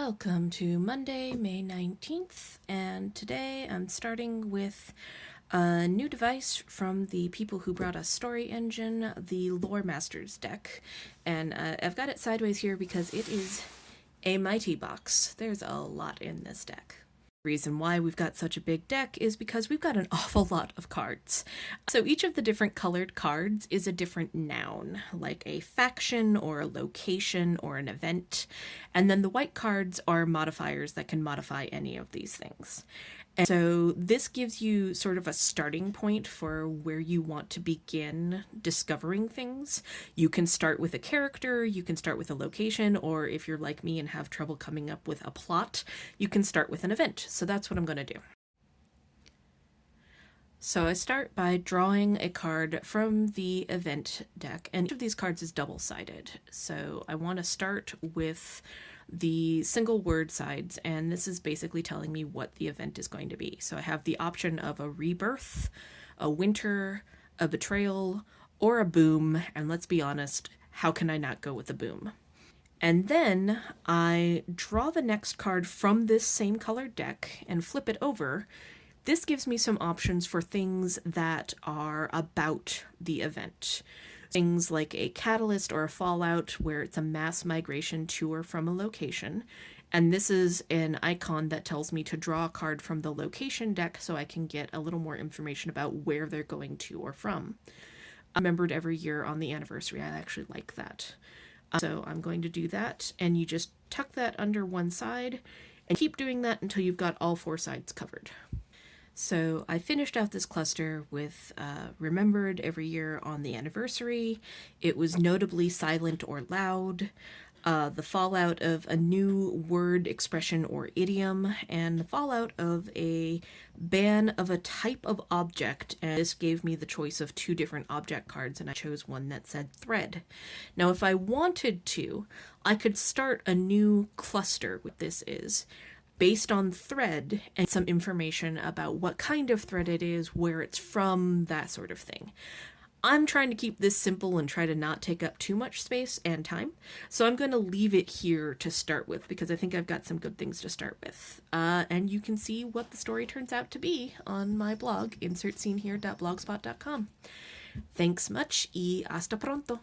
Welcome to Monday, May 19th, and today I'm starting with a new device from the people who brought us Story Engine, the Lore Masters deck. And I've got it sideways here because it is a mighty box. There's a lot in this deck. The reason why we've got such a big deck is because we've got an awful lot of cards. So each of the different colored cards is a different noun, like a faction or a location or an event. And then the white cards are modifiers that can modify any of these things. And so this gives you sort of a starting point for where you want to begin discovering things. You can start with a character, you can start with a location, or if you're like me and have trouble coming up with a plot, you can start with an event. So that's what I'm going to do. So I start by drawing a card from the event deck, and each of these cards is double-sided. So I want to start with the single word sides, and this is basically telling me what the event is going to be. So I have the option of a rebirth, a winter, a betrayal, or a boom, and let's be honest, how can I not go with a boom? And then I draw the next card from this same colored deck and flip it over. This gives me some options for things that are about the event. Things like a catalyst or a fallout where it's a mass migration to or from a location. And this is an icon that tells me to draw a card from the location deck so I can get a little more information about where they're going to or from. I'm remembered every year on the anniversary. I actually like that. So I'm going to do that, and you just tuck that under one side and keep doing that until you've got all four sides covered. So I finished out this cluster with remembered every year on the anniversary. It was notably silent or loud, the fallout of a new word, expression, or idiom, and the fallout of a ban of a type of object. And this gave me the choice of two different object cards, and I chose one that said thread. Now, if I wanted to, I could start a new cluster, what this is, based on thread and some information about what kind of thread it is, where it's from, that sort of thing. I'm trying to keep this simple and try to not take up too much space and time, so I'm going to leave it here to start with because I think I've got some good things to start with. And you can see what the story turns out to be on my blog, insertscenehere.blogspot.com. Thanks much y hasta pronto.